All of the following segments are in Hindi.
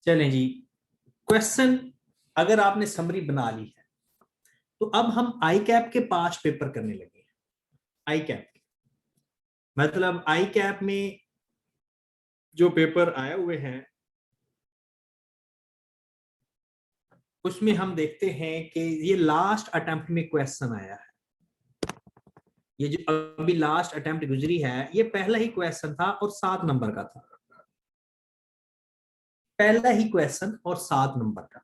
चलें जी, क्वेश्चन अगर आपने समरी बना ली है तो अब हम आई कैप के 5 पेपर करने लगे। आई कैप मतलब आई कैप में जो पेपर आए हुए हैं उसमें हम देखते हैं कि ये लास्ट अटेम्प्ट में क्वेश्चन आया है। ये जो अभी लास्ट अटेम्प्ट गुजरी है ये पहला ही क्वेश्चन था और 7 नंबर का था। पहला ही क्वेश्चन और 7 नंबर का।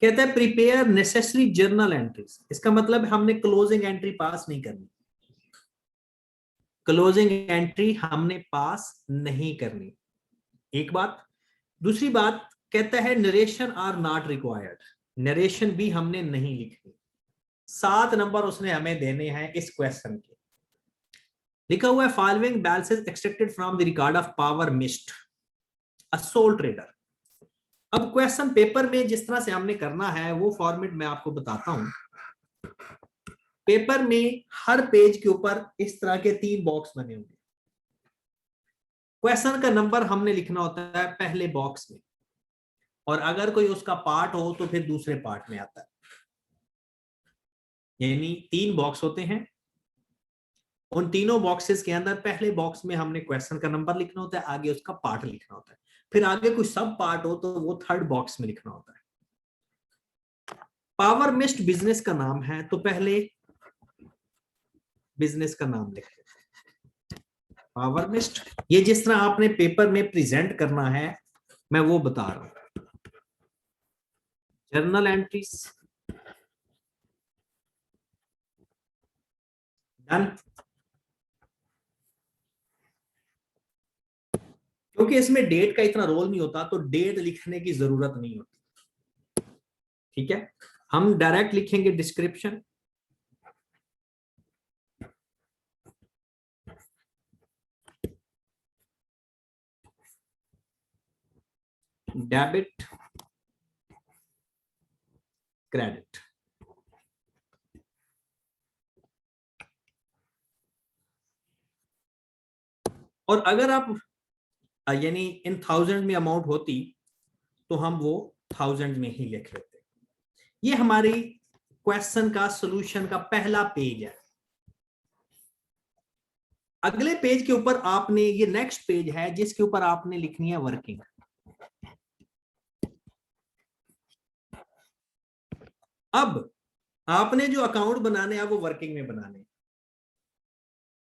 कहता है प्रिपेयर नेसेसरी जर्नल एंट्रीज। इसका मतलब हमने क्लोजिंग एंट्री पास नहीं करनी। क्लोजिंग एंट्री हमने पास नहीं करनी, एक बात। दूसरी बात कहता है narration are not required. Narration भी हमने नहीं लिखनी। 7 नंबर उसने हमें देने हैं इस क्वेश्चन के। लिखा हुआ है following balances extracted from the record of power mist a soul trader. अब क्वेश्चन पेपर में जिस तरह से हमने करना है वो फॉर्मेट मैं आपको बताता हूं। पेपर में हर पेज के ऊपर इस तरह के 3 बॉक्स बने होंगे। क्वेश्चन का नंबर हमने लिखना होता है पहले बॉक्स में, और अगर कोई उसका पार्ट हो तो फिर दूसरे पार्ट में आता है। यानी 3 बॉक्स होते हैं। उन तीनों बॉक्सेस के अंदर पहले बॉक्स में हमने क्वेश्चन का नंबर लिखना होता है, आगे उसका पार्ट लिखना होता है। फिर आगे कोई सब पार्ट हो तो वो थर्ड बॉक्स में लिखना होता है। पावर मिस्ट बिजनेस का नाम है तो पहले बिजनेस का नाम लिख लेते हैं पावर मिस्ट। ये जिस तरह आपने पेपर में प्रेजेंट करना है मैं वो बता रहा हूं। Journal entries done. क्योंकि इसमें डेट का इतना रोल नहीं होता तो डेट लिखने की जरूरत नहीं होती। ठीक है, हम डायरेक्ट लिखेंगे डिस्क्रिप्शन। Debit credit. और अगर आप यानी इन 1000 में अमाउंट होती तो हम वो 1000 में ही लिख लेते। ये हमारी क्वेश्चन का सॉल्यूशन का पहला पेज है। अगले पेज के ऊपर आपने, ये नेक्स्ट पेज है जिसके ऊपर आपने लिखनी है वर्किंग। अब आपने जो अकाउंट बनाने हैं वो वर्किंग में बनाने हैं।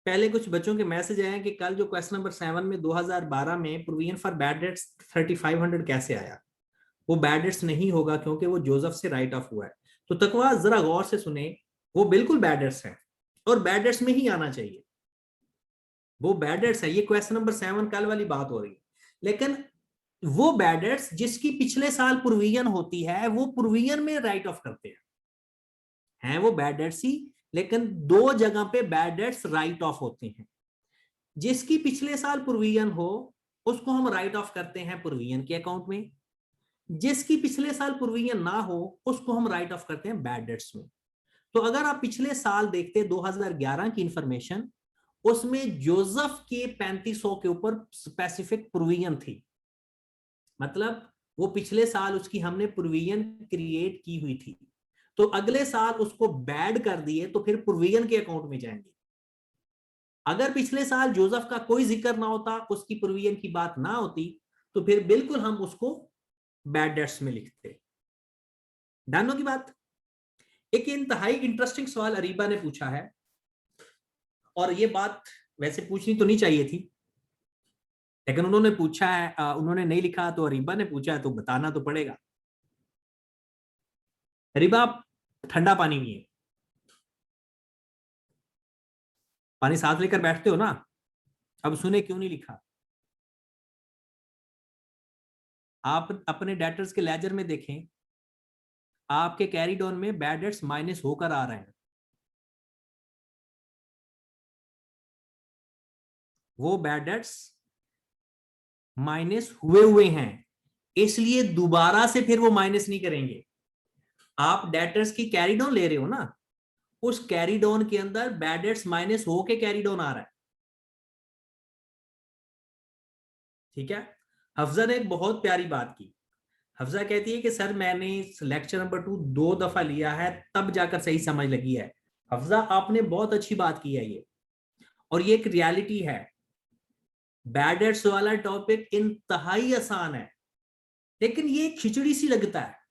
पहले कुछ बच्चों के मैसेज आए कि कल जो क्वेश्चन नंबर 7 में 2012 में प्रोविजन फॉर बैड डेट्स 3500 कैसे आया। वो बैड डेट्स नहीं होगा क्योंकि वो जोसेफ से राइट ऑफ हुआ है। तो तकवा जरा गौर से सुने, वो बिल्कुल बैड डेट्स है और बैड डेट्स में ही आना चाहिए। वो बैड डेट्स है। ये क्वेश्चन नंबर 7 कल वाली बात हो रही है। लेकिन वो बैड डेट्स जिसकी पिछले साल प्रोविजन होती है वो प्रोविजन में राइट ऑफ करते हैं वो बैड डेट्स ही। लेकिन 2 जगह पे बैड डेट्स राइट ऑफ होते हैं। जिसकी पिछले साल प्रोविजन हो उसको हम राइट ऑफ करते हैं प्रोविजन के अकाउंट में। जिसकी पिछले साल प्रोविजन ना हो उसको हम राइट ऑफ करते हैं बैड डेट्स में। तो अगर आप पिछले साल देखते 2011 की इंफॉर्मेशन, उसमें जोसेफ के 3500 के ऊपर स्पेसिफिक प्रोविजन थी। मतलब वो पिछले साल उसकी हमने प्रोविजन क्रिएट की हुई थी। तो अगले साल उसको बैड कर दिए तो फिर प्रोविजन के अकाउंट में जाएंगे। अगर पिछले साल जोसेफ का कोई जिक्र ना होता, उसकी प्रोविजन की बात ना होती, तो फिर बिल्कुल हम उसको बैड डेट्स में लिखते। डन होगी बात। एक इंतहाई इंटरेस्टिंग सवाल अरीबा ने पूछा है, और ये बात वैसे पूछनी तो नहीं चाहिए थी लेकिन उन्होंने पूछा है। उन्होंने नहीं लिखा तो अरीबा ने पूछा है तो बताना तो पड़ेगा। अरीबा, आप ठंडा पानी पिए, पानी साथ लेकर बैठते हो ना। अब सुने क्यों नहीं लिखा। आप अपने डेटर्स के लेजर में देखें, आपके कैरी डाउन में बैड डेट्स माइनस होकर आ रहे हैं। वो बैड डेट्स माइनस हुए हैं, इसलिए दोबारा से फिर वो माइनस नहीं करेंगे। आप डेटर्स की कैरी डाउन ले रहे हो ना, उस कैरी डाउन के अंदर बैड डेट्स माइनस होके कैरी डाउन आ रहा है। ठीक है। अफजल ने एक बहुत प्यारी बात की, हफ्जा कहती है कि सर मैंने लेक्चर नंबर 2 2 दफा लिया है, तब जाकर सही समझ लगी है। हफ्जा आपने बहुत अच्छी बात की है ये, और ये एक रियलिटी है। बैड डेट्स वाला टॉपिक इंतहाई आसान है, लेकिन ये खिचड़ी सी लगता है।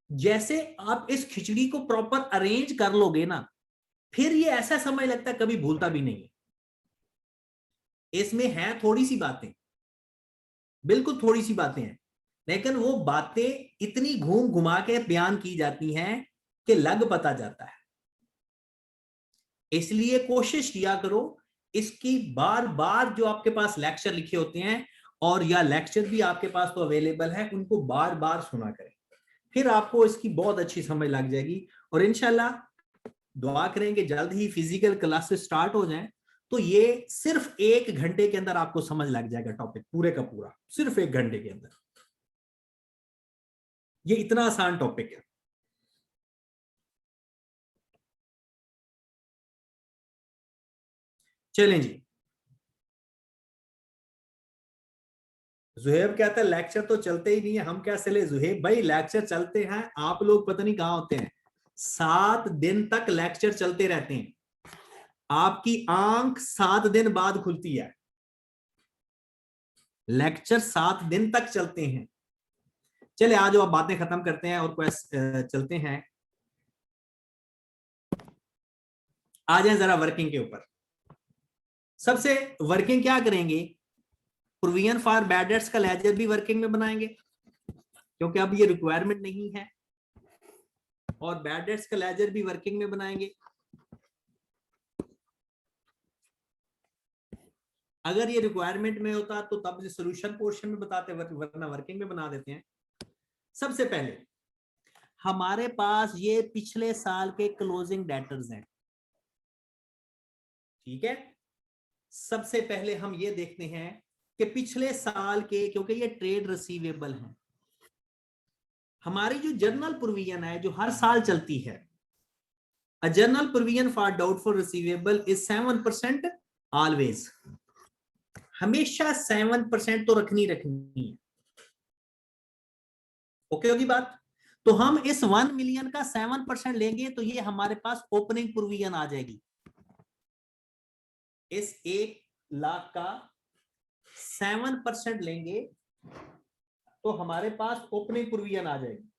जैसे आप इस खिचड़ी को प्रॉपर अरेंज कर लोगे ना, फिर ये ऐसा समझ लगता है, कभी भूलता भी नहीं है। इसमें है थोड़ी सी बातें, बिल्कुल थोड़ी सी बातें हैं, लेकिन वो बातें इतनी घूम घुमा के बयान की जाती हैं कि लग पता जाता है। इसलिए कोशिश किया करो इसकी बार बार, जो आपके पास लेक्चर लिखे होते हैं और या लेक्चर भी आपके पास तो अवेलेबल है, उनको बार बार सुना करें, फिर आपको इसकी बहुत अच्छी समझ लग जाएगी। और इंशाल्लाह दुआ करेंगे जल्द ही फिजिकल क्लासेस स्टार्ट हो जाएं, तो ये सिर्फ 1 घंटे के अंदर आपको समझ लग जाएगा टॉपिक पूरे का पूरा, सिर्फ 1 घंटे के अंदर। ये इतना आसान टॉपिक है। चलें जी। जुहेब कहता है लेक्चर तो चलते ही नहीं है, हम क्या चले? जुहेब भाई लेक्चर चलते हैं, आप लोग पता नहीं कहां होते हैं। 7 दिन तक लेक्चर चलते रहते हैं, आपकी आंख 7 दिन बाद खुलती है। लेक्चर 7 दिन तक चलते हैं। चले आज अब बातें खत्म करते हैं और चलते हैं, आ जाए जरा वर्किंग के ऊपर। सबसे वर्किंग क्या करेंगे? प्रोविजन फॉर बैड डेट्स का लेजर भी वर्किंग में बनाएंगे, क्योंकि अब ये रिक्वायरमेंट नहीं है, और बैड डेट्स का लेजर भी वर्किंग में बनाएंगे। अगर ये रिक्वायरमेंट में होता तो तब सॉल्यूशन पोर्शन में बताते, वरना वर्किंग में बना देते हैं। सबसे पहले हमारे पास ये पिछले साल के क्लोजिंग डेटर्स हैं, ठीक है। सबसे पहले हम ये देखते हैं कि पिछले साल के, क्योंकि ये ट्रेड रिसीवेबल हैं, हमारी जो जर्नल प्रोविजन है जो हर साल चलती है, a general provision for doubtful receivable is 7% always, हमेशा 7% तो रखनी है। ओके होगी बात? तो हम इस 1 मिलियन का 7% लेंगे तो ये हमारे पास ओपनिंग प्रोविजन आ जाएगी। इस 1 लाख का 7% लेंगे तो हमारे पास ओपनिंग प्रोविजन आ जाएगी।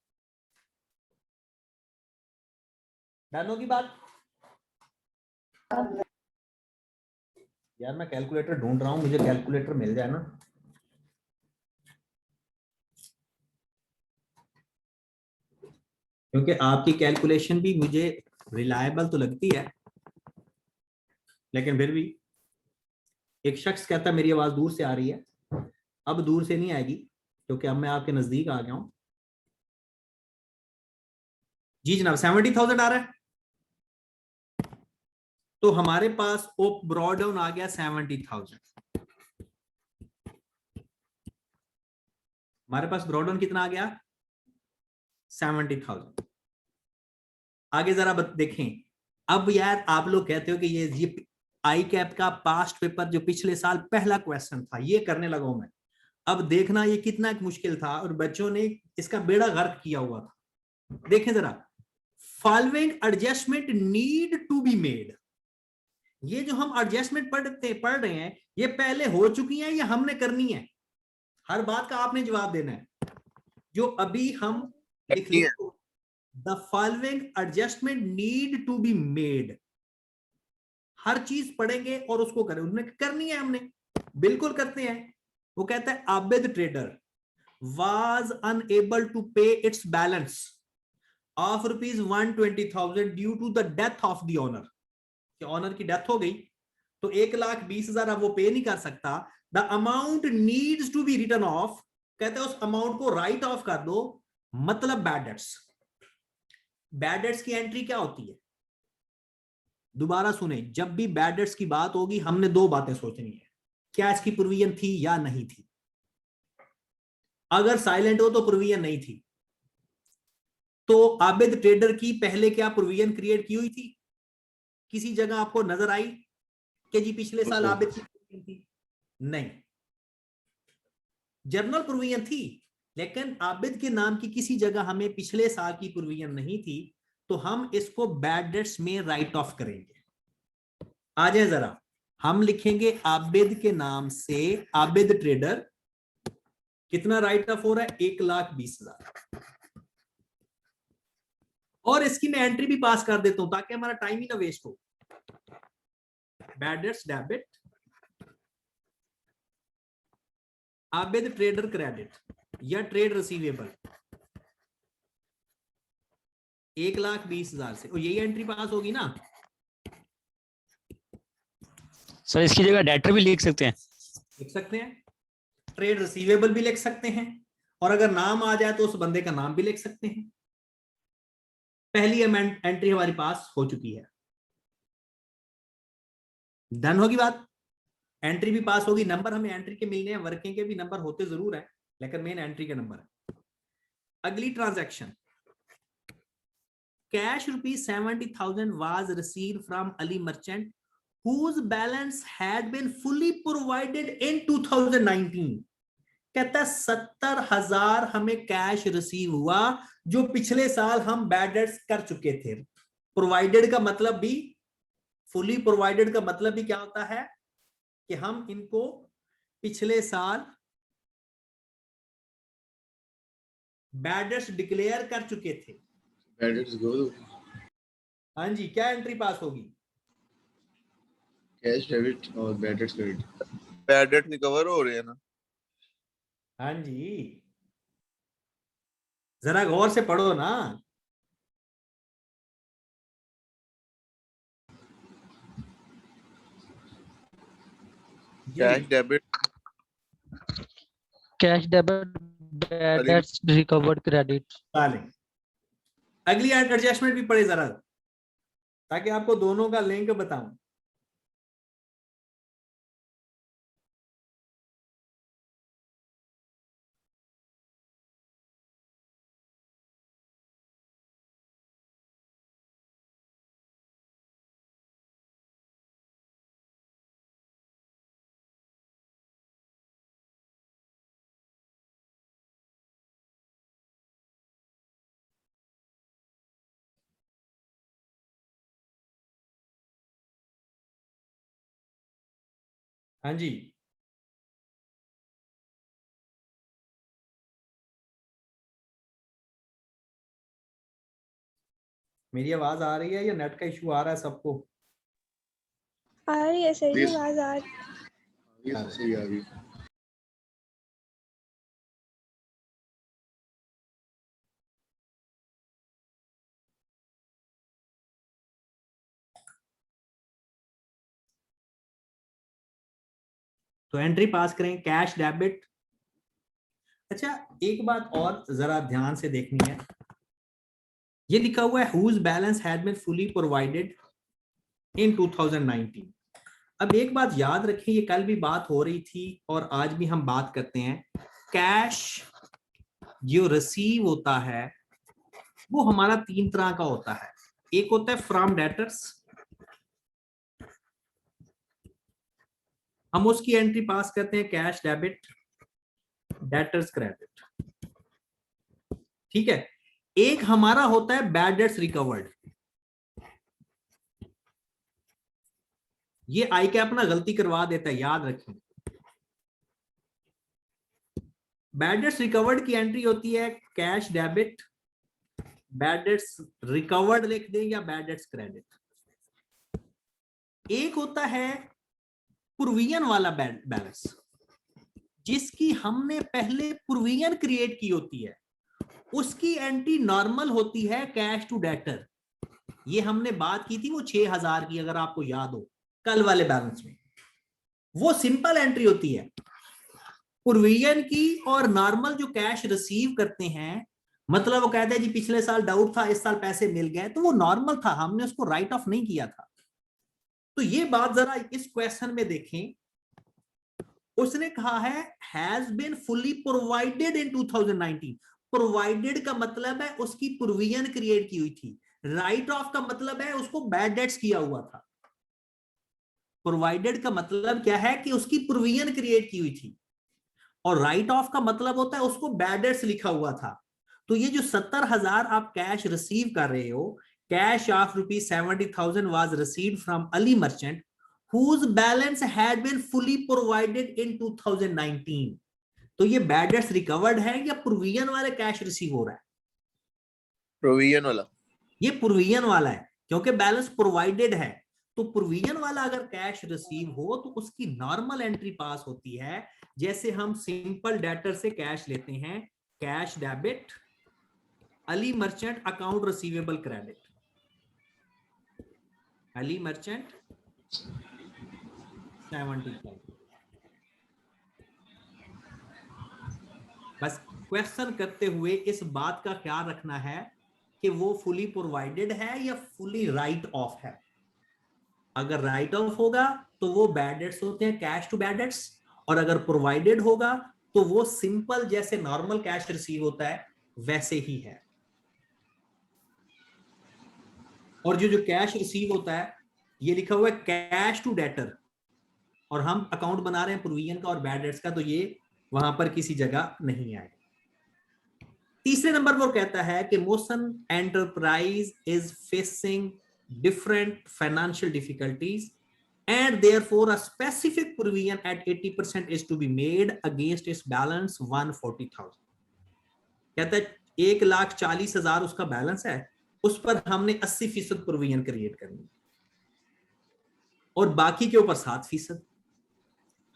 डन होगी बात? यार मैं कैलकुलेटर ढूंढ रहा हूं, मुझे कैलकुलेटर मिल जाए ना। क्योंकि आपकी कैलकुलेशन भी मुझे रिलायबल तो लगती है, लेकिन फिर भी एक शख्स कहता है मेरी आवाज दूर से आ रही है। अब दूर से नहीं आएगी, क्योंकि अब मैं आपके नजदीक आ गया हूं। जी जनाब, 70,000 आ रहा है। तो हमारे पास ओप ब्रॉडाउन आ गया 70,000। हमारे पास ब्रॉडाउन कितना आ गया? 70,000। आगे जरा देखें। अब यार आप लोग कहते हो कि ये आई कैप का पास्ट पेपर जो पिछले साल पहला क्वेश्चन था, ये करने लगा हूं मैं। अब देखना ये कितना मुश्किल था, और बच्चों ने इसका बेड़ा गर्क किया हुआ था। देखें जरा, following adjustment need to be made. ये जो हम एडजस्टमेंट पढ़ रहे हैं, ये पहले हो चुकी है या हमने करनी है? हर बात का आपने जवाब देना है। जो अभी हम लिख रहे हैं, the following adjustment need to be made, हर चीज पढ़ेंगे और उसको करें, उन्हें करनी है हमने, बिल्कुल करते हैं। वो कहता है Abid trader was unable to pay its balance of rupees 120,000 due to the death of the owner, कि ऑनर की डेथ हो गई तो 1,20,000 अब वो पे नहीं कर सकता। The amount needs to be return off, कहते हैं उस अमाउंट को राइट ऑफ कर दो, मतलब बैड डेट्स। बैड डेट्स की एंट्री क्या होती है? दोबारा सुने, जब भी बैड डेट्स की बात होगी हमने 2 बातें सोचनी है, क्या इसकी प्रोविजन थी या नहीं थी। अगर साइलेंट हो तो प्रोविजन नहीं थी। तो आबिद ट्रेडर की पहले क्या प्रोविजन क्रिएट की हुई थी? किसी जगह आपको नजर आई कि जी पिछले साल आबिद की प्रोविजन थी? नहीं। जर्नल प्रोविजन थी, लेकिन आबिद के नाम की किसी जगह हमें पिछले साल की प्रोविजन नहीं थी, तो हम इसको बैड डेट्स में राइट ऑफ करेंगे। आ जाए जरा, हम लिखेंगे आबिद के नाम से आबिद ट्रेडर, कितना राइट ऑफ हो रहा है, 1,20,000। और इसकी मैं एंट्री भी पास कर देता हूं ताकि हमारा टाइम ही ना वेस्ट हो। Bad debts debit, Abid trader credit या ट्रेड रिसीवेबल 1,20,000 से, और यही एंट्री पास होगी ना। सर इसकी जगह डेटर भी लिख सकते हैं? लिख सकते हैं, ट्रेड रिसीवेबल भी लिख सकते हैं, और अगर नाम आ जाए तो उस बंदे का नाम भी लिख सकते हैं। पहली एंट्री हमारी पास हो चुकी है, डन होगी बात। एंट्री भी पास होगी, नंबर हमें एंट्री के मिलने हैं, वर्किंग के भी नंबर होते जरूर है, लेकिन मेन एंट्री के नंबर है। अगली transaction, cash ₹70,000 was received from Ali merchant whose balance had been fully provided in 2019। कहता है 70,000 हमें कैश रिसीव हुआ जो पिछले साल हम बैड डेट्स कर चुके थे। प्रोवाइडेड का मतलब भी, फुली प्रोवाइडेड का मतलब भी क्या होता है कि हम इनको पिछले साल बैड डेट्स डिक्लेयर कर चुके थे। बैड डेट्स गो दो। हाँ जी, क्या एंट्री पास होगी? कैश डेबिट और bad debts credit. Bad debt recover हो रहे हैं ना। हाँ जी, जरा गौर से पढ़ो ना। Cash debit, cash debit, bad debts, recovered credit. अगली एडजस्टमेंट भी पढ़े जरा, ताकि आपको दोनों का लिंक बताऊं। हाँ जी, मेरी आवाज आ रही है या नेट का इशू आ रहा है सबको? आ रही है सही आवाज आ रही है। ये सही आ गई। तो एंट्री पास करें, कैश डेबिट। अच्छा, एक बात और जरा ध्यान से देखनी है, ये लिखा हुआ है whose balance had been fully provided in 2019। अब एक बात याद रखें, ये कल भी बात हो रही थी और आज भी हम बात करते हैं, कैश जो रिसीव होता है वो हमारा 3 तरह का होता है। एक होता है फ्रॉम डेटर्स, हम उसकी एंट्री पास करते हैं कैश डेबिट, डेटर्स क्रेडिट, ठीक है। एक हमारा होता है बैड डेट्स रिकवर्ड, ये आई कैप ना गलती करवा देता है, याद रखें। बैड डेट्स रिकवर्ड की एंट्री होती है cash debit, bad debts recovered लिख दें या बैड डेट्स क्रेडिट। एक होता है प्रोविजन वाला बैलेंस, जिसकी हमने पहले प्रोविजन क्रिएट की होती है, उसकी एंट्री नॉर्मल होती है कैश टू डेटर। ये हमने बात की थी वो 6,000 की, अगर आपको याद हो कल वाले बैलेंस में, वो सिंपल एंट्री होती है प्रोविजन की। और नॉर्मल जो कैश रिसीव करते हैं, मतलब वो कहते हैं जी पिछले साल डाउट था, इस साल पैसे मिल गए, तो वो नॉर्मल था, हमने उसको राइट ऑफ नहीं किया था। तो ये बात जरा इस क्वेश्चन में देखें, उसने कहा है has been fully provided in 2019। Provided का मतलब है उसकी प्रोविजन क्रिएट की हुई थी, राइट ऑफ का मतलब है उसको बैड डेट्स किया हुआ था। प्रोवाइडेड का मतलब क्या है कि उसकी प्रोविजन क्रिएट की हुई थी, और राइट ऑफ का मतलब होता है उसको बैड डेट्स लिखा हुआ था। तो ये जो 70,000 आप कैश रिसीव कर रहे हो, cash of ₹70,000 was received from Ali merchant whose balance had been fully provided in 2019। तो ये बैड डेट्स रिकवर्ड है या प्रोविजन वाले कैश रिसीव हो रहा है? प्रोविजन वाला। ये प्रोविजन वाला है क्योंकि बैलेंस प्रोवाइडेड है। तो प्रोविजन वाला अगर कैश रिसीव हो तो उसकी नॉर्मल एंट्री पास होती है, जैसे हम सिंपल डेटर से कैश लेते हैं, cash debit Ali merchant account receivable credit, Ali merchant 75। बस क्वेश्चन करते हुए इस बात का ख्याल रखना है कि वो फुली प्रोवाइडेड है या फुली राइट ऑफ है। अगर राइट ऑफ होगा तो वो बैड डेट्स होते हैं, कैश टू बैड डेट्स, और अगर प्रोवाइडेड होगा तो वो सिंपल जैसे नॉर्मल कैश रिसीव होता है वैसे ही है। और जो कैश रिसीव होता है ये लिखा हुआ है कैश टू डेटर, और हम अकाउंट बना रहे हैं प्रोविजन का और बैड डेट्स का, तो ये वहां पर किसी जगह नहीं आएगा। तीसरे नंबर पर कहता है कि motion enterprise is facing different financial difficulties and therefore a specific provision at 80% is to be made against its balance 140,000। कहता है 1,40,000 उसका बैलेंस है, उस पर हमने 80% प्रोविजन क्रिएट करनी और बाकी के ऊपर 7%।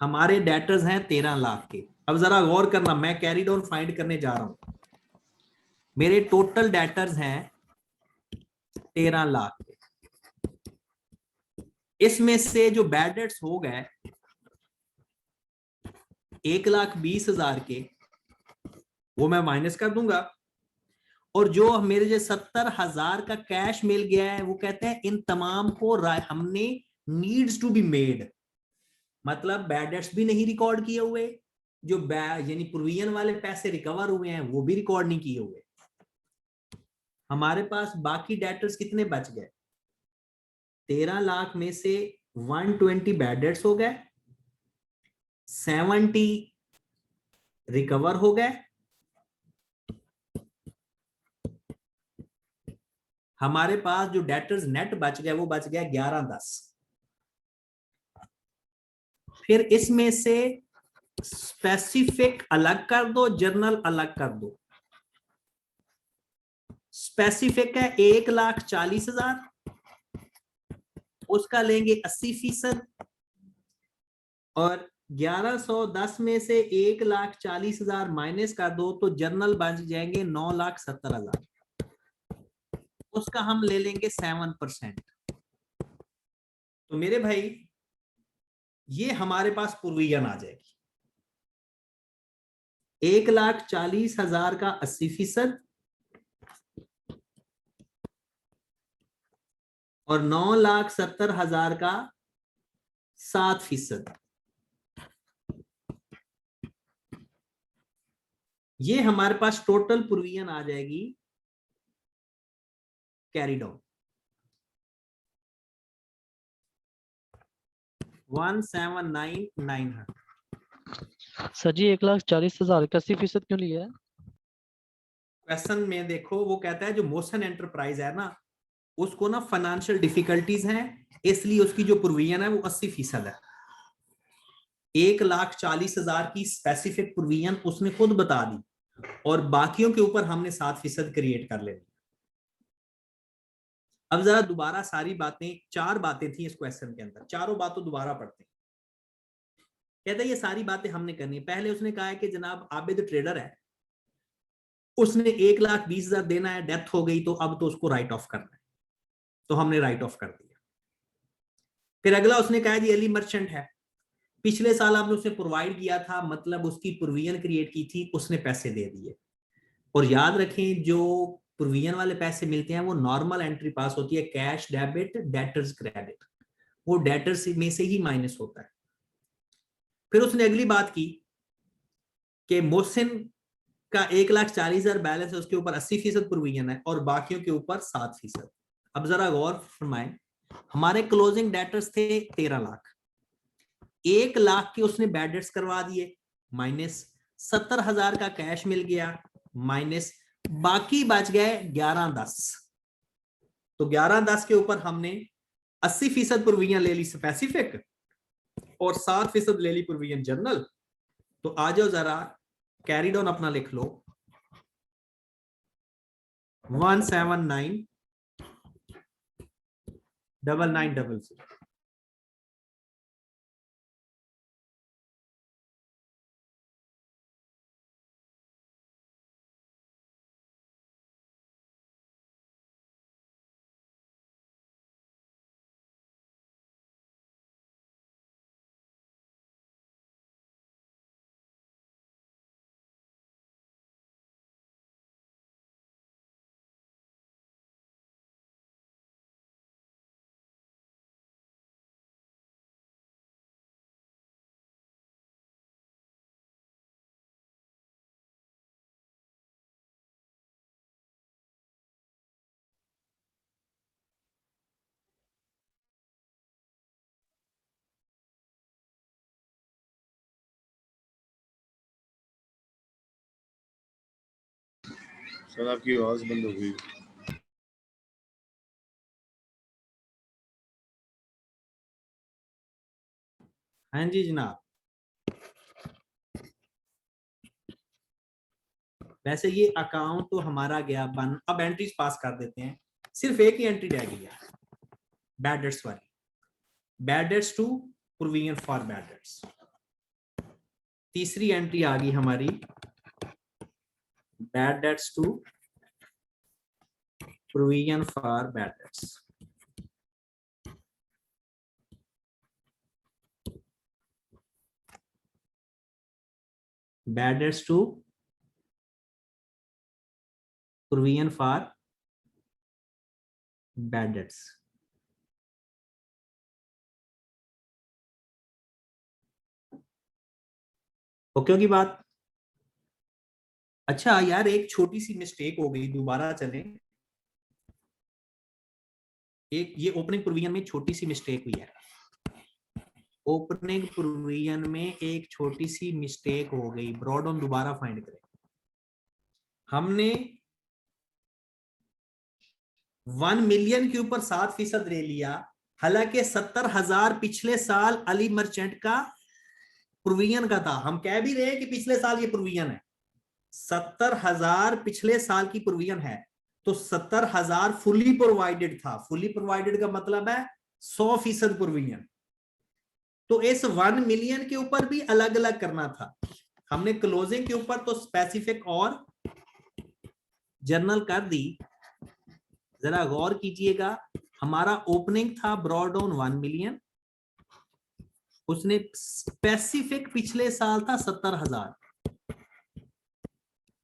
हमारे डेटर्स हैं 13 लाख के। अब जरा गौर करना, मैं कैरीड ऑन फाइंड करने जा रहा हूं। मेरे टोटल डेटर्स हैं 13 लाख के, इसमें से जो बैड डेट्स हो गए 1,20,000 के, वो मैं माइनस कर दूंगा, और जो मेरे जो 70,000 का कैश मिल गया है वो कहते हैं इन तमाम को हमने नीड्स टू बी मेड, मतलब बैड डेट्स भी नहीं रिकॉर्ड किए हुए, जो यानी प्रोविजन वाले पैसे रिकवर हुए हैं वो भी रिकॉर्ड नहीं किए हुए। हमारे पास बाकी डेटर्स कितने बच गए? 13 लाख में से 120 बैड डेट्स हो गए, 70 रिकवर हो गए, हमारे पास जो डेटर्स नेट बच गए वो बच गया 11,10। फिर इसमें से स्पेसिफिक अलग कर दो, जर्नल अलग कर दो। स्पेसिफिक है 1,40,000, उसका लेंगे 80%, और 1110 में से 1,40,000 माइनस कर दो तो जर्नल बच जाएंगे 9,70,000, उसका हम ले लेंगे 7%। तो मेरे भाई ये हमारे पास प्रोविजन आ जाएगी 1,40,000 का 80% और 9,70,000 का 7%। ये हमारे पास टोटल प्रोविजन आ जाएगी कैरी डाउन 179,900। सर जी 1,40,000 का 80% क्यों लिया है? क्वेश्चन में देखो वो कहता है जो मोशन एंटरप्राइज है ना, उसको ना फाइनेंशियल डिफिकल्टीज हैं, इसलिए उसकी जो प्रोविजन है वो 80% है। 1,40,000 की स्पेसिफिक प्रोविजन उसने खुद बता दी और बाकियों के ऊपर हमने 7% क्रिएट कर लेनी। अब जरा दोबारा सारी बातें, 4 बातें थी इस क्वेश्चन के अंदर, चारों बातों दोबारा पढ़ते हैं। कहता है ये सारी बातें हमने करनी है। पहले उसने कहा है कि जनाब आबिद ट्रेडर है, उसने 1,20,000 देना है, डेथ हो गई तो अब तो उसको राइट ऑफ करना है, तो हमने राइट ऑफ कर दिया। फिर अगला उसने कहा जी अली मर्चेंट है, पिछले साल आपने उसे प्रोवाइड किया था, मतलब उसकी प्रोविजन क्रिएट की थी, उसने पैसे दे दिए। और याद रखें जो प्रोविजन वाले पैसे मिलते हैं वो नॉर्मल एंट्री पास होती है, कैश डेबिट डेटर्स क्रेडिट, वो डेटर्स में से ही माइनस होता है। फिर उसने अगली बात की कि मोहसिन का 1,40,000 बैलेंस है, उसके ऊपर 80% प्रोविजन है और बाकियों के ऊपर 7%। अब जरा गौर फरमाएं, हमारे क्लोजिंग डेटर्स थे 13 लाख, 1 लाख के उसने बैड डेट्स करवा दिए माइनस, 70,000 का कैश मिल गया, माइनस बाकी बच गए 11,10। तो 11,10 के ऊपर हमने 80% प्रोविजन ले ली स्पेसिफिक और 7% ले ली प्रोविजन जनरल। तो आ जाओ जरा कैरी डाउन अपना लिख लो, 179,9900। सर आपकी आवाज बंद हो गई। हाँ जी जनाब, वैसे ये अकाउंट तो हमारा गया बन। अब एंट्रीज पास कर देते हैं, सिर्फ एक ही एंट्री रह गई है, बैड डेट्स वाली, bad debts to provision for bad debts. तीसरी एंट्री आ गई हमारी, bad debts to provision for bad debts. Bad debts to provision for bad debts. Okay होगी बात? अच्छा यार, एक छोटी सी मिस्टेक हो गई, दोबारा चलें। एक ये ओपनिंग प्रोविजन में छोटी सी मिस्टेक हुई है, ओपनिंग प्रोविजन में एक छोटी सी मिस्टेक हो गई, ब्रॉड ऑन दोबारा फाइंड करें। हमने 1 मिलियन के ऊपर 7% ले लिया, हालांकि 70,000 पिछले साल अली मर्चेंट का प्रोविजन का था। हम कह भी रहे हैं कि पिछले साल ये प्रोविजन है, 70,000 पिछले साल की प्रोविजन है, तो 70,000 फुली प्रोवाइडेड था। फुली प्रोवाइडेड का मतलब है 100% प्रोविजन। तो इस 1 मिलियन के ऊपर भी अलग अलग करना था। हमने क्लोजिंग के ऊपर तो स्पेसिफिक और जनरल कर दी। जरा गौर कीजिएगा, हमारा ओपनिंग था ब्रॉड ऑन 1 मिलियन, उसने स्पेसिफिक पिछले साल था 70,000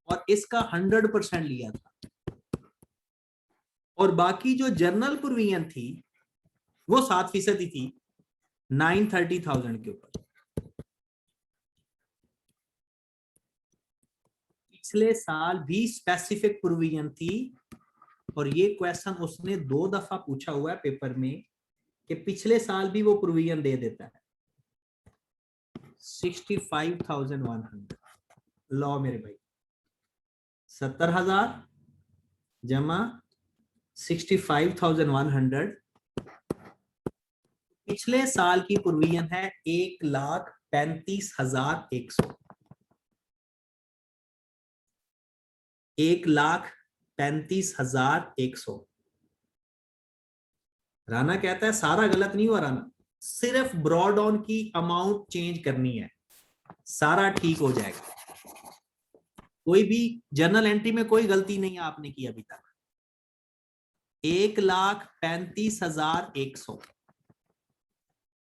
और इसका 100% लिया था, और बाकी जो जनरल प्रोविजन थी वो 7% ही थी 930,000 के ऊपर। पिछले साल भी स्पेसिफिक प्रोविजन थी, और ये क्वेश्चन उसने 2 दफा पूछा हुआ है पेपर में कि पिछले साल भी वो प्रोविजन दे देता है। 65,100 लो मेरे भाई, 70,000 जमा 65,100, पिछले साल की प्रोविजन है 1,35,100। 1,35,100। राना कहता है सारा गलत नहीं हुआ राना, सिर्फ ब्रॉड ऑन की अमाउंट चेंज करनी है, सारा ठीक हो जाएगा। कोई भी जर्नल एंट्री में कोई गलती नहीं आपने की अभी तक। 1,35,100।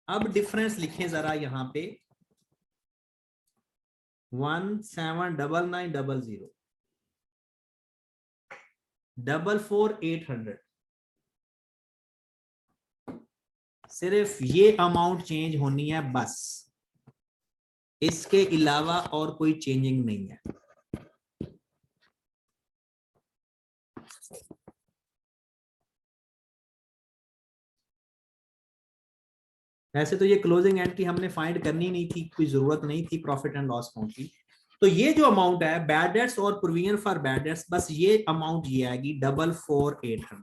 अब डिफरेंस लिखें जरा यहां पे, 179900 44,800। सिर्फ ये अमाउंट चेंज होनी है बस, इसके अलावा और कोई चेंजिंग नहीं है। वैसे तो ये क्लोजिंग एंट्री हमने फाइंड करनी नहीं थी, कोई जरूरत नहीं थी प्रॉफिट एंड लॉस अकाउंट की, तो ये जो अमाउंट है बैड डेट्स और प्रोविजन फॉर बैड डेट्स, बस ये अमाउंट ये आएगी 44,800।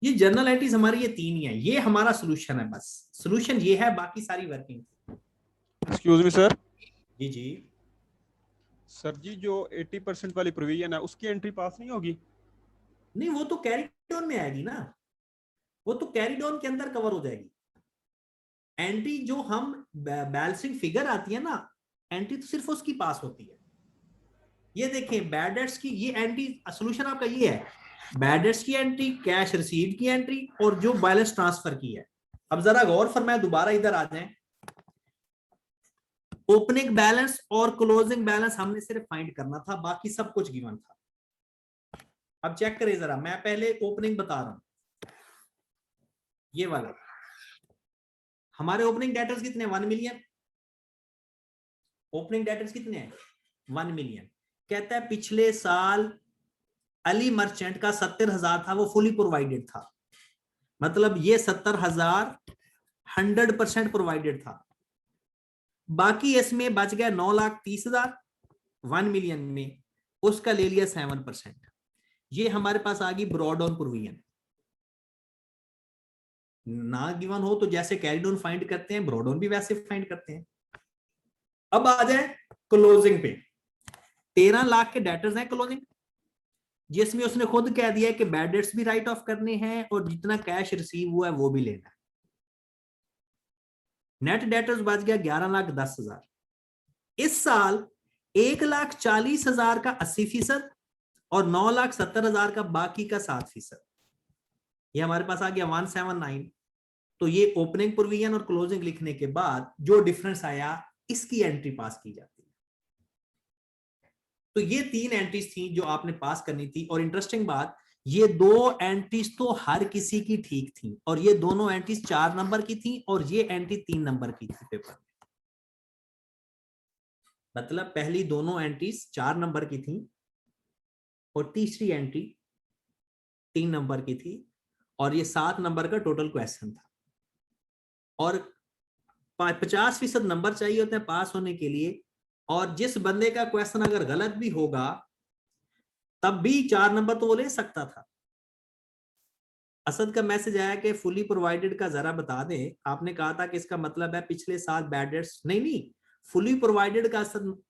ये जर्नल एंट्रीज हमारी ये तीन ही है, ये हमारा सोल्यूशन है, बस सोल्यूशन ये है, बाकी सारी वर्किंग। Excuse me sir. जी जी सर जी जो 80% वाली प्रोविजन है उसकी एंट्री पास नहीं होगी? नहीं, वो तो कैरी डाउन में आएगी ना, वो तो कैरी डाउन के अंदर कवर हो जाएगी। एंट्री जो हम बैलेंसिंग फिगर आती है ना, एंट्री तो सिर्फ उसकी पास होती है। ये देखें बैड डेट्स की ये एंट्री, सोल्यूशन आपका ये है, बैड डेट्स की एंट्री, कैश रिसीव्ड की एंट्री और जो बैलेंस ट्रांसफर की है। अब जरा गौर फरमाएं, दोबारा इधर आ जाएं। ओपनिंग बैलेंस और क्लोजिंग बैलेंस हमने सिर्फ फाइंड करना था, बाकी सब कुछ गिवन था। अब चेक करें जरा, मैं पहले ओपनिंग बता रहा हूं, ये वाला हमारे ओपनिंग डेटर्स कितने, 1 मिलियन। ओपनिंग डेटर्स कितने हैं, 1 मिलियन। कहता है पिछले साल अली मर्चेंट का 70,000 था, वो फुली प्रोवाइडेड था, मतलब ये 70,000 100% प्रोवाइडेड था। बाकी इसमें बच गया 9,30,000 1 मिलियन में, उसका ले लिया 7%। ये हमारे पास आ गई ब्रॉड ऑन प्रोविजन। ना गिवन हो तो जैसे कैरी डाउन फाइंड करते हैं, ब्रॉड ऑन भी वैसे फाइंड करते हैं। अब आ जाए क्लोजिंग पे। 13 लाख के डेटर्स हैं क्लोजिंग, जिसमें उसने खुद कह दिया है कि बैड डेट्स भी राइट ऑफ करने हैं और जितना कैश रिसीव हुआ है वो भी लेना है। नेट डेटर्स बच गया 11,10,000। इस साल 1,40,000 का 80% और 9,70,000 का बाकी का 7%। ये हमारे पास आ गया 179। तो ये ओपनिंग प्रोविजन और क्लोजिंग लिखने के बाद जो डिफरेंस आया, इसकी एंट्री पास की जाती है। तो ये 3 एंट्रीज थी जो आपने पास करनी थी। और इंटरेस्टिंग बात, ये 2 एंट्रीज तो हर किसी की ठीक थी, और ये दोनों एंट्रीज 4 नंबर की थी और ये एंट्री 3 नंबर की थी पेपर में। मतलब पहली दोनों एंट्रीज 4 नंबर की थी और तीसरी एंट्री 3 नंबर की थी, और ये 7 नंबर का टोटल क्वेश्चन था। और 50% नंबर चाहिए होते हैं पास होने के लिए, और जिस बंदे का क्वेश्चन अगर गलत भी होगा तब भी 4 नंबर तो वो ले सकता था। असद का मैसेज आया कि फुली प्रोवाइडेड का जरा बता दें। आपने कहा था कि इसका मतलब है पिछले साल बैड डेट्स, नहीं, फुली प्रोवाइडेड का असद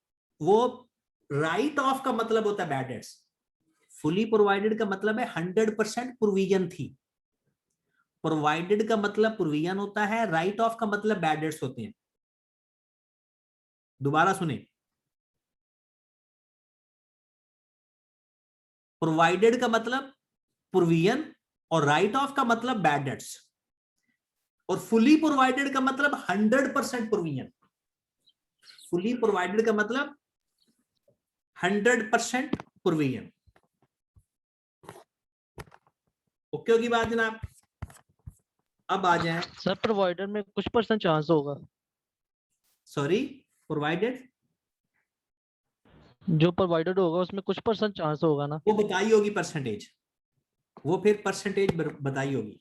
वो राइट ऑफ का मतलब होता है बैड डेट्स। फुली प्रोवाइडेड का मतलब है 100% प्रोविजन थी। प्रोवाइडेड का मतलब प्रोविजन होता है, राइट ऑफ का मतलब बैड डेट्स होते हैं। दोबारा सुने, प्रोवाइडेड का मतलब प्रोविजन और राइट ऑफ का मतलब बैड डेट्स, और फुली प्रोवाइडेड का मतलब 100% प्रोविजन। फुली प्रोवाइडेड का मतलब 100% प्रोविजन। ओके होगी बात जनाब? अब आ जाए, सर प्रोवाइडर में कुछ % चांस होगा, सॉरी प्रोवाइडेड जो प्रोवाइडेड होगा उसमें कुछ % चांस होगा ना? वो बताई होगी परसेंटेज, वो फिर परसेंटेज बताई होगी।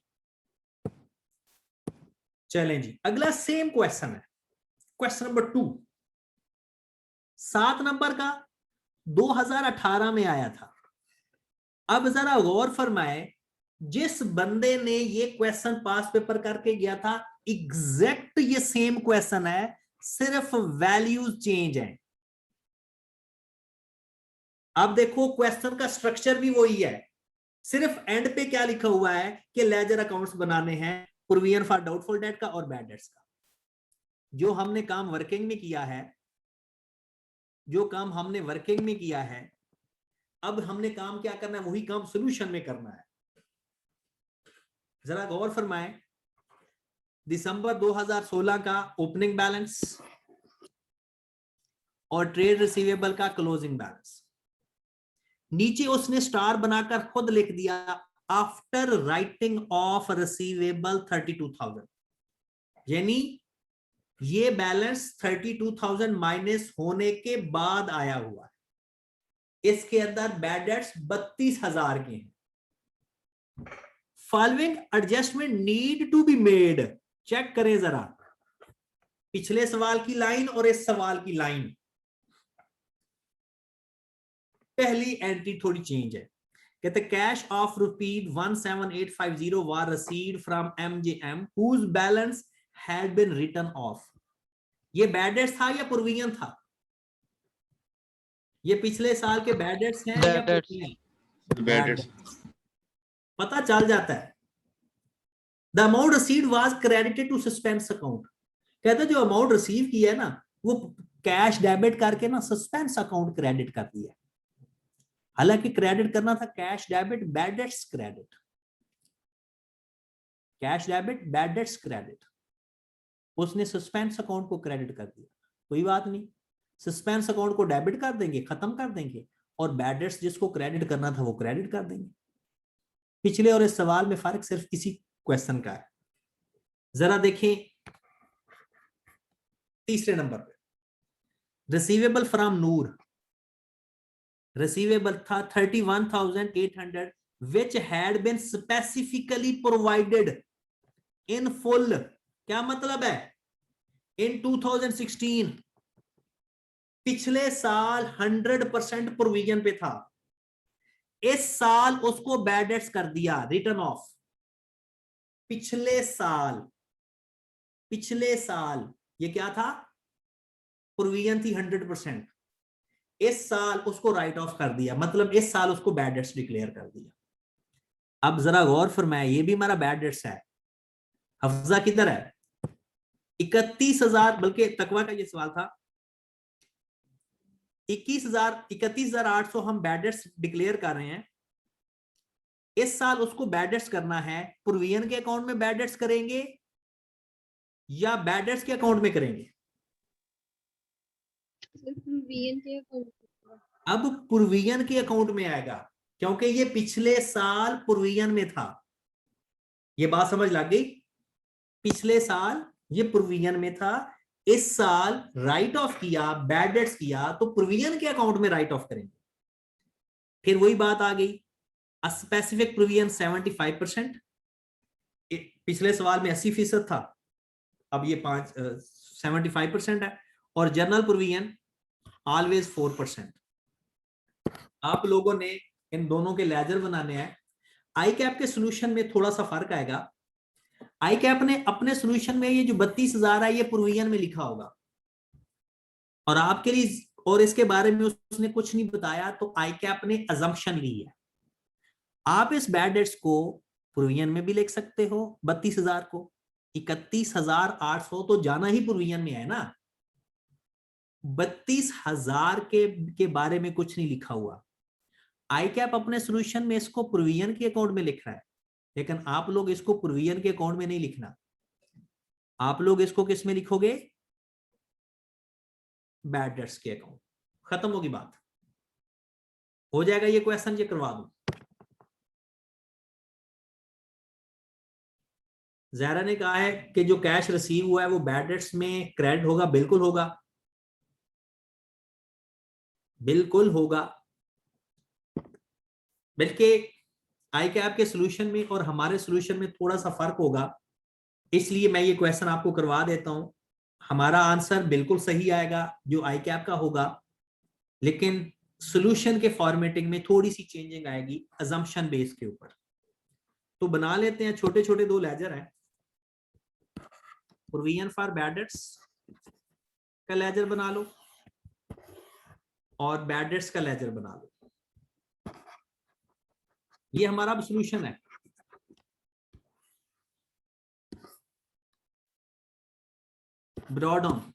चलें जी, अगला सेम क्वेश्चन है, क्वेश्चन नंबर 2, 7 नंबर का 2018 में आया था। अब जरा गौर फरमाए, जिस बंदे ने ये क्वेश्चन पास पेपर करके गया था, एग्जैक्ट ये सेम क्वेश्चन है, सिर्फ वैल्यूज चेंज है। अब देखो क्वेश्चन का स्ट्रक्चर भी वही है, सिर्फ एंड पे क्या लिखा हुआ है कि लेजर अकाउंट्स बनाने हैं, प्रोविजन फॉर डाउटफुल डेट का और बैड डेट्स का। जो हमने काम वर्किंग में किया है, जो काम हमने वर्किंग में किया है, अब हमने काम क्या करना है, वही काम सॉल्यूशन में करना है। जरा गौर फरमाएं, दिसंबर 2016 का ओपनिंग बैलेंस और ट्रेड रिसीवेबल का क्लोजिंग बैलेंस। नीचे उसने स्टार बनाकर खुद लिख दिया, आफ्टर राइटिंग ऑफ रिसीवेबल 32,000, यानी ये बैलेंस 32,000 माइनस होने के बाद आया हुआ है। इसके अंदर बैड डेट्स 32,000 के हैं। Following adjustment need to be made. Check करें जरा पिछले सवाल की लाइन और इस सवाल की लाइन, पहली एंट्री थोड़ी चेंज है, कहते cash of ₹17850 was received from MJM whose balance had been written off। ये बैड डेट्स था या प्रोविजन था? ये पिछले साल के बैड डेट्स हैं या Bad debts. Provision? Bad debts. पता चल जाता है। The amount received was credited to suspense account, कहते जो अमाउंट रिसीव किया है ना वो कैश डेबिट करके ना सस्पेंस अकाउंट क्रेडिट कर दिया। हालांकि क्रेडिट करना था cash debit bad debts credit, cash debit bad debts credit, उसने सस्पेंस अकाउंट को क्रेडिट कर दिया। कोई बात नहीं, सस्पेंस अकाउंट को डेबिट कर देंगे, खत्म कर देंगे, और बैड डेट्स जिसको क्रेडिट करना था वो क्रेडिट कर देंगे। पिछले और इस सवाल में फर्क सिर्फ इसी क्वेश्चन का है। जरा देखें तीसरे नंबर पे, रिसीवेबल फ्रॉम नूर, रिसीवेबल था 31,800 which had been specifically provided in full। क्या मतलब है? in 2016 पिछले साल 100% प्रोविजन पे था, इस साल उसको बैड डेट्स कर दिया, रिटर्न ऑफ। पिछले साल ये क्या था? प्रोविजन थी 100%, इस साल उसको राइट ऑफ कर दिया, मतलब इस साल उसको बैड डेट्स डिक्लेयर कर दिया। अब जरा गौर फरमाए, ये भी हमारा बैड डेट्स है। हफ्जा किधर है? 31,000, बल्कि तकवा का ये सवाल था, 31,800 हम बैड डेट्स डिक्लेयर कर रहे हैं। इस साल उसको बैड डेट्स करना है, प्रोविजन के अकाउंट में बैड डेट्स करेंगे या बैड डेट्स के अकाउंट में करेंगे? अब प्रोविजन के अकाउंट में आएगा, क्योंकि ये पिछले साल प्रोविजन में था। ये बात समझ लग गई? पिछले साल ये प्रोविजन में था, इस साल राइट ऑफ किया, बैड डेट्स किया, तो प्रोविजन के अकाउंट में राइट ऑफ करेंगे। फिर वही बात आ गई, स्पेसिफिक प्रोविजन 75%, पिछले सवाल में 80% था, अब ये 75% है, और जनरल प्रोविजन ऑलवेज 4%। आप लोगों ने इन दोनों के लेजर बनाने हैं। आई कैप के सोल्यूशन में थोड़ा सा फर्क आएगा। आई कैप ने अपने सोल्यूशन में ये जो 32,000 है ये प्रोविजन में लिखा होगा, और आपके लिए और इसके बारे में उसने कुछ नहीं बताया, तो आई कैप ने अजम्पशन ली है। आप इस बैड डेट्स को प्रोविजन में भी लिख सकते हो, 32,000 को, 31,800 तो जाना ही प्रोविजन में है ना। 32,000 के बारे में कुछ नहीं लिखा हुआ। आई कैप अपने सोल्यूशन में इसको प्रोविजन के अकाउंट में लिख रहा है, लेकिन आप लोग इसको प्रोविजन के अकाउंट में नहीं लिखना, आप लोग इसको किस में लिखोगे? बैड डेट्स के अकाउंट। खत्म होगी बात, हो जाएगा ये क्वेश्चन, ये करवा दूं। ज़हरा ने कहा है कि जो कैश रिसीव हुआ है वो बैड डेट्स में क्रेडिट होगा। बिल्कुल होगा, बिल्कुल होगा, बल्कि आई कैप के सोल्यूशन में और हमारे सोल्यूशन में थोड़ा सा फर्क होगा, इसलिए मैं ये क्वेश्चन आपको करवा देता हूं। हमारा आंसर बिल्कुल सही आएगा जो आई कैप का होगा, लेकिन सोल्यूशन के फॉर्मेटिंग में थोड़ी सी चेंजिंग आएगी अजम्पशन बेस के ऊपर। तो बना लेते हैं, छोटे छोटे दो लेजर हैं। प्रोविजन फॉर बैड डेट्स का लेजर बना लो और बैड डेट्स का लेजर बना लो। ये हमारा सोल्यूशन है। ब्रॉड ऑन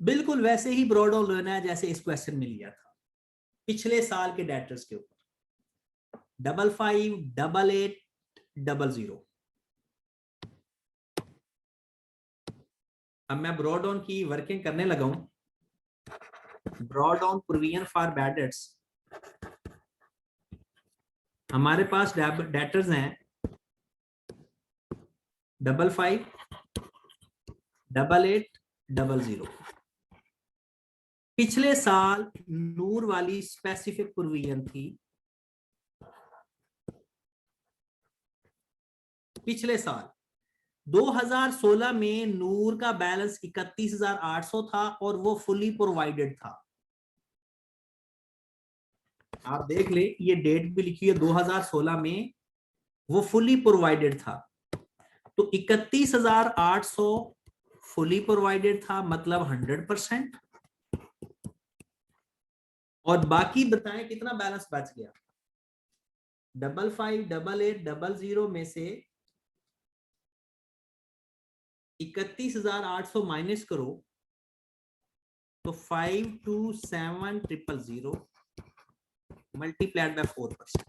बिल्कुल वैसे ही ब्रॉड ऑन लेना है जैसे इस क्वेश्चन में लिया था, पिछले साल के डेटर्स के ऊपर। 558800। अब मैं ब्रॉड ऑन की वर्किंग करने लगा हूं। Brought on provision for bad debts, हमारे पास डेटर्स हैं 558800। पिछले साल नूर वाली स्पेसिफिक प्रोविजन थी, पिछले साल 2016 में नूर का बैलेंस 31,800 था और वो फुली प्रोवाइडेड था। आप देख ले, ये डेट भी लिखी है 2016 में वो फुली प्रोवाइडेड था। तो 31,800 फुली प्रोवाइडेड था, मतलब 100%। और बाकी बताएं कितना बैलेंस बच गया। 558800 में से 31,800 माइनस करो तो 527000 मल्टीप्लाइड बाय 4%,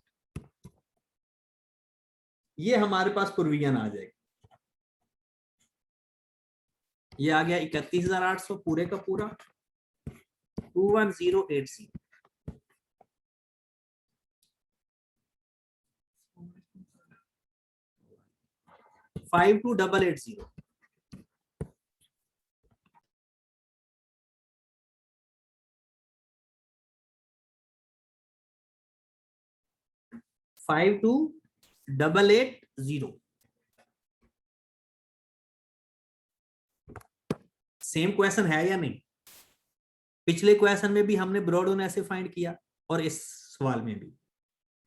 ये हमारे पास प्रोविजन आ जाएगा। ये आ गया 31,800 पूरे का पूरा 21080। फाइव 5280 5280। सेम क्वेश्चन है या नहीं? पिछले क्वेश्चन में भी हमने ब्रॉड ऑन ऐसे फाइंड किया और इस सवाल में भी।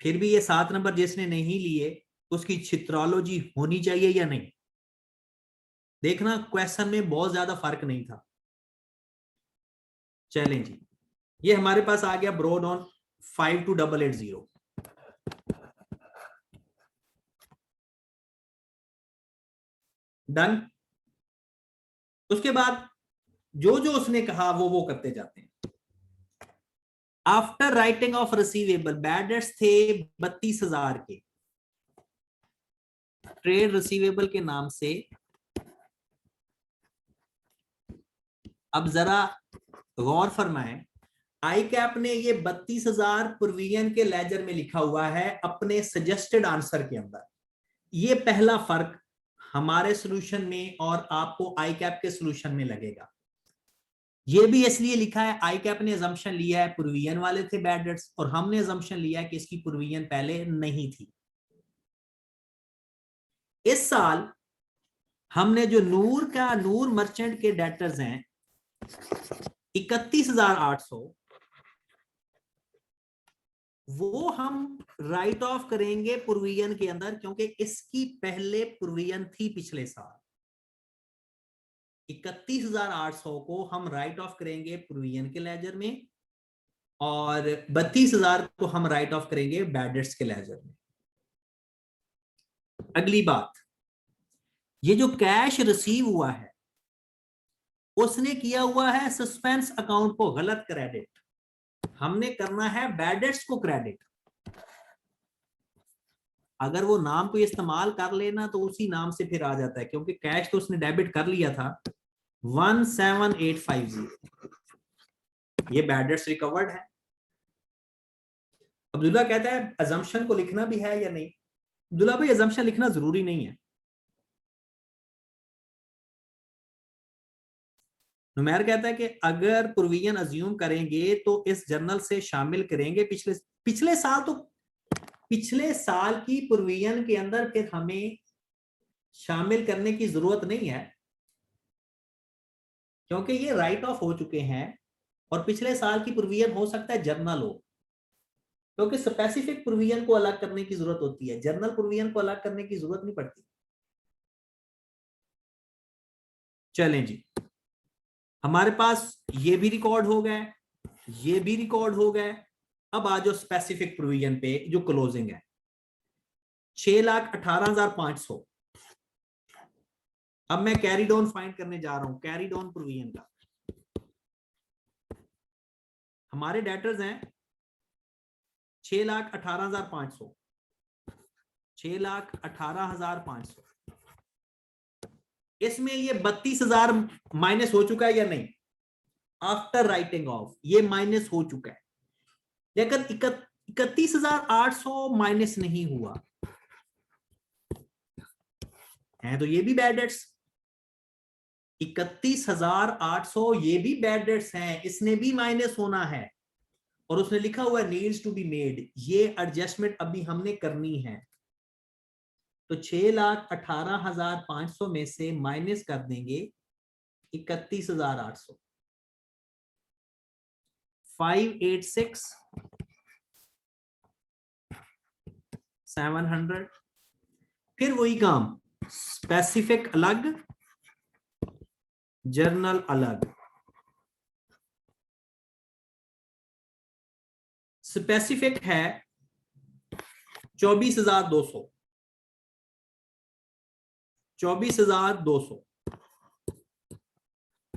फिर भी ये 7 नंबर जिसने नहीं लिए उसकी चित्रोलॉजी होनी चाहिए या नहीं? देखना क्वेश्चन में बहुत ज्यादा फर्क नहीं था। चलें जी, ये हमारे पास आ गया ब्रॉड ऑन 52880। डन। उसके बाद जो जो उसने कहा वो करते जाते हैं। After writing of receivable, bad debts थे 32,000 के, ट्रेड रिसीवेबल के नाम से। अब जरा गौर फरमाएं, आई कैप ने ये 32,000 प्रोविजन के लेजर में लिखा हुआ है अपने सजेस्टेड आंसर के अंदर। ये पहला फर्क हमारे सॉल्यूशन में और आपको आई कैप के सॉल्यूशन में लगेगा। ये भी इसलिए लिखा है, आई कैप ने अजम्पशन लिया है प्रोविजन वाले थे बैड डेट्स, और हमने अजम्पशन लिया है कि इसकी प्रोविजन पहले नहीं थी। इस साल हमने जो नूर मर्चेंट के डेटर्स हैं 31,800, वो हम राइट ऑफ करेंगे प्रोविजन के अंदर, क्योंकि इसकी पहले प्रोविजन थी पिछले साल। 31,800 को हम राइट ऑफ करेंगे प्रोविजन के लेजर में और 32,000 को हम राइट ऑफ करेंगे बैड डेट्स के लेजर में। अगली बात, ये जो कैश रिसीव हुआ है उसने किया हुआ है सस्पेंस अकाउंट को गलत क्रेडिट, हमने करना है बैड डेट्स को क्रेडिट। अगर वो नाम को इस्तेमाल कर लेना तो उसी नाम से फिर आ जाता है, क्योंकि कैश तो उसने डेबिट कर लिया था 17850, ये बैड डेट्स रिकवर्ड है। अब्दुल्ला कहता है अजम्पशन को लिखना भी है या नहीं? अब्दुल्ला भाई अजम्पशन लिखना जरूरी नहीं है। नुमैर कहता है कि अगर प्रोविजन अज्यूम करेंगे तो इस जर्नल से शामिल करेंगे पिछले साल की प्रोविजन के अंदर, फिर हमें शामिल करने की जरूरत नहीं है क्योंकि ये राइट ऑफ हो चुके हैं। और पिछले साल की प्रोविजन हो सकता है जर्नल हो, क्योंकि स्पेसिफिक प्रोविजन को अलग करने की जरूरत होती है, जर्नल प्रोविजन को अलग करने की जरूरत नहीं पड़ती। चलें जी, हमारे पास ये भी रिकॉर्ड हो गए, ये भी रिकॉर्ड हो गए। अब आ जाओ स्पेसिफिक प्रोविजन पे जो क्लोजिंग है 6,18,500। अब मैं कैरी डाउन फाइंड करने जा रहा हूं, कैरी डाउन प्रोविजन का। हमारे डेटर्स हैं 6,18,500, 6,18,500। इसमें ये 32,000 माइनस हो चुका है या नहीं? आफ्टर राइटिंग ऑफ ये माइनस हो चुका है, लेकिन 31,800 माइनस नहीं हुआ है, तो ये भी बैड डेट्स। 31,800 ये भी बैड डेट्स हैं, इसने भी माइनस होना है। और उसने लिखा हुआ नीड्स टू बी मेड, ये एडजस्टमेंट अभी हमने करनी है। तो 6,18,500 में से माइनस कर देंगे 31,800। 586 700। फिर वही काम, स्पेसिफिक अलग, जर्नल अलग। स्पेसिफिक है 24,200। 24,200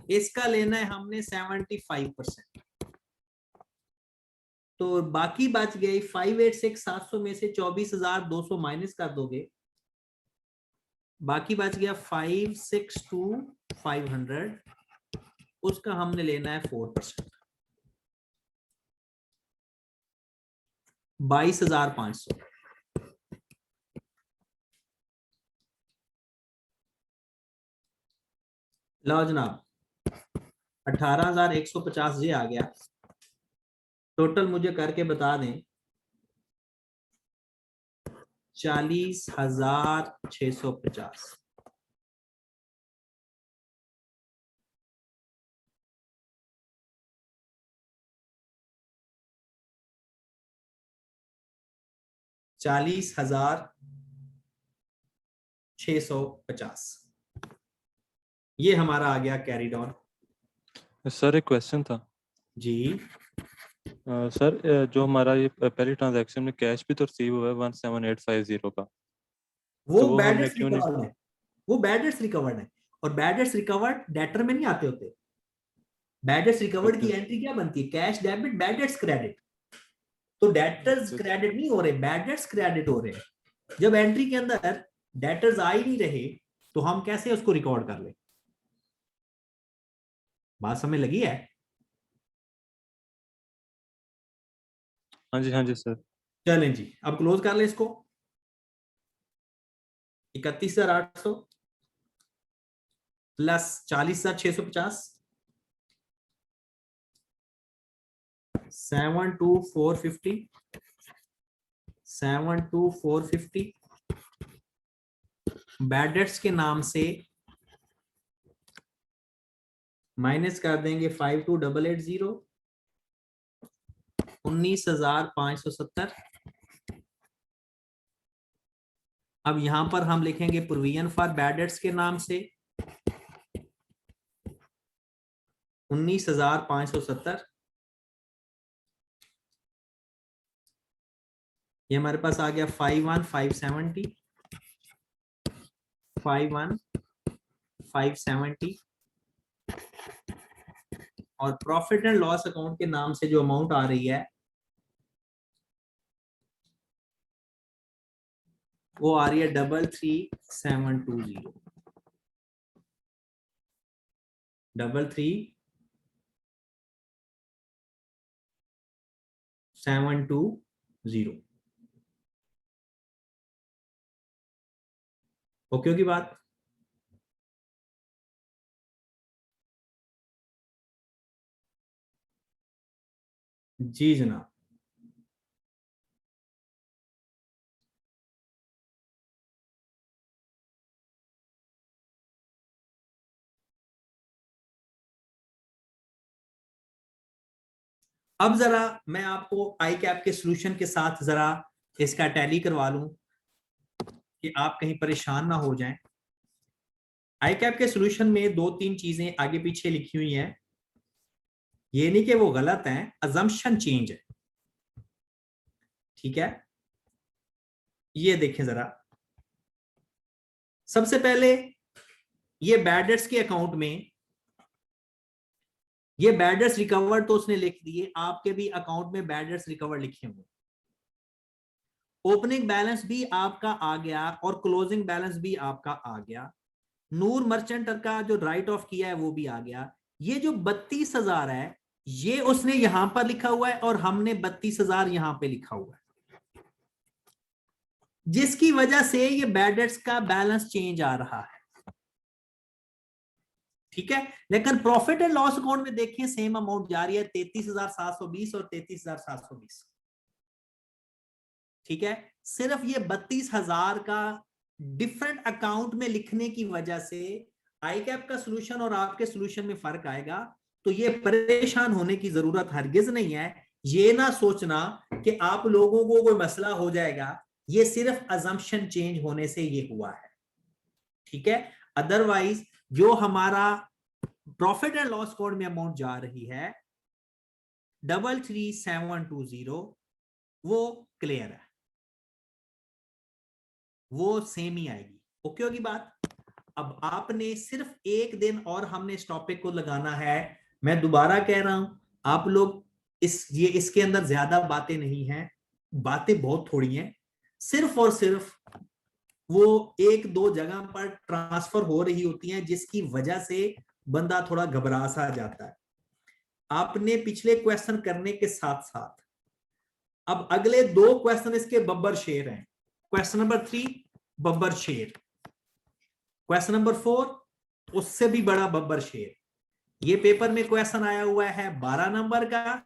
इसका लेना है हमने 75%। तो बाकी बच गई 586,700 में से 24,200 माइनस कर दोगे, बाकी बच गया 562,500। उसका हमने लेना है 4%, 22,500। लो जनाब, 18,150 ये आ गया। टोटल मुझे करके बता दें। 40,650। $40,650 ये हमारा आ गया कैरीड ऑन। सर एक क्वेश्चन था जी सर, जो हमारा ये पहली ट्रांजैक्शन में कैश भी तो रिसीव हुआ है 17,850 का, वो तो वो बैड हमने डेट्स क्यों नहीं? रिकवर्ड है, वो बैड डेट्स रिकवर्ड है। और बैड डेट्स रिकवर्ड डेटर में नहीं आते होते। बैड डेट्स रिकवर्ड की Okay. एंट्री क्या बनती है? Cash debit, bad debts credit. तो डेटर्स Okay. क्रेडिट नहीं हो रहे, बैड डेट्स क्रेडिट हो रहे हैं। जब एंट्री के अंदर डेटर्स आ ही नहीं रहे तो हम कैसे उसको रिकॉर्ड कर ले? बात समझ लगी है? हाँ जी सर। चलें जी, अब क्लोज कर ले इसको। 31,800 प्लस 40,650, 72,450, 72,450 बैड डेट्स के नाम से माइनस कर देंगे 52,880, 19,570। अब यहां पर हम लिखेंगे प्रोविजन फॉर बैड डेट्स के नाम से 19,570। ये हमारे पास आ गया 51,570, 51,570। और प्रॉफिट एंड लॉस अकाउंट के नाम से जो अमाउंट आ रही है वो आ रही है 33,720, 33,720। ओके होगी बात? जी जनाब। अब जरा मैं आपको आई कैप के सॉल्यूशन के साथ जरा इसका टैली करवा लूं कि आप कहीं परेशान ना हो जाएं। आई कैप के सॉल्यूशन में 2-3 चीजें आगे पीछे लिखी हुई हैं। ये नहीं कि वो गलत हैं, अजम्पशन चेंज है। ठीक है, ये देखें जरा। सबसे पहले ये बैड डेट्स के अकाउंट में ये बैड डेट्स रिकवर्ड तो उसने लिख दिए, आपके भी अकाउंट में बैड डेट्स रिकवर्ड लिखे हुए। ओपनिंग बैलेंस भी आपका आ गया और क्लोजिंग बैलेंस भी आपका आ गया। नूर मर्चेंट का जो राइट ऑफ किया है वो भी आ गया। ये जो 32,000 है ये उसने यहां पर लिखा हुआ है और हमने 32,000 यहां पे लिखा हुआ है, जिसकी वजह से ये बैड डेट्स का बैलेंस चेंज आ रहा है। ठीक है, लेकिन प्रॉफिट एंड लॉस अकाउंट में देखें सेम अमाउंट जा रही है 33,720 और 33,720। ठीक है, सिर्फ ये 32,000 का डिफरेंट अकाउंट में लिखने की वजह से आई कैप का सोल्यूशन और आपके सोल्यूशन में फर्क आएगा, तो ये परेशान होने की जरूरत हरगिज नहीं है। ये ना सोचना कि आप लोगों को कोई मसला हो जाएगा, ये सिर्फ अजम्पशन चेंज होने से ये हुआ है, ठीक है। अदरवाइज जो हमारा प्रॉफिट एंड लॉस कोड में अमाउंट जा रही है 33720, वो क्लियर है, वो सेम ही आएगी। ओके होगी बात। अब आपने सिर्फ एक दिन और हमने इस टॉपिक को लगाना है। मैं दोबारा कह रहा हूं, आप लोग इसके अंदर ज्यादा बातें नहीं हैं, बातें बहुत थोड़ी हैं, सिर्फ और सिर्फ वो एक दो जगह पर ट्रांसफर हो रही होती हैं जिसकी वजह से बंदा थोड़ा घबरा सा जाता है। आपने पिछले क्वेश्चन करने के साथ साथ अब अगले 2 क्वेश्चन इसके बब्बर शेर हैं। क्वेश्चन नंबर 3 बब्बर शेर, क्वेश्चन नंबर 4 उससे भी बड़ा बब्बर शेर। ये पेपर में क्वेश्चन आया हुआ है 12 नंबर का,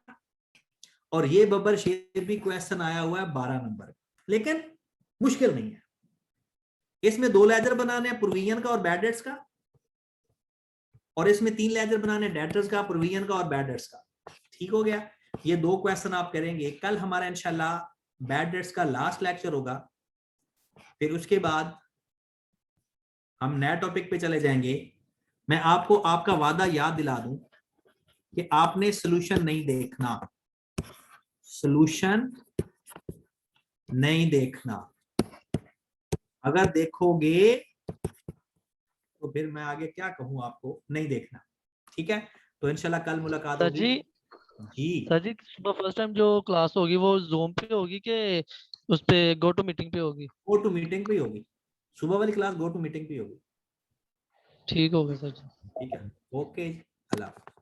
और ये बब्बर शेर भी क्वेश्चन आया हुआ है 12 नंबर, लेकिन मुश्किल नहीं है। इसमें 2 लेजर बनाने हैं, प्रोविजन का और बैड डेट्स का, और इसमें 3 लेजर बनाने, डेटर्स का, प्रोविजन का और बैड डेट्स का। ठीक हो गया। ये 2 क्वेश्चन आप करेंगे। कल हमारा इंशाल्लाह बैड डेट्स का लास्ट लेक्चर होगा, फिर उसके बाद हम नए टॉपिक पे चले जाएंगे। मैं आपको आपका वादा याद दिला दूं कि आपने सॉल्यूशन नहीं देखना, सॉल्यूशन नहीं देखना। अगर देखोगे तो फिर मैं आगे क्या कहूं आपको, नहीं देखना। ठीक है, तो इंशाल्लाह कल मुलाकात सर होगी। जी, जी सर जी सुबह फर्स्ट टाइम जो क्लास होगी वो जूम पे होगी कि उस पे गो टू मीटिंग पे होगी? गो टू मीटिंग पे ही होगी, सुबह वाली क्लास गो टू मीटिंग पे ही होगी। ठीक होगा सर जी। ठीक है, ओके, अल्लाह हाफ़िज़।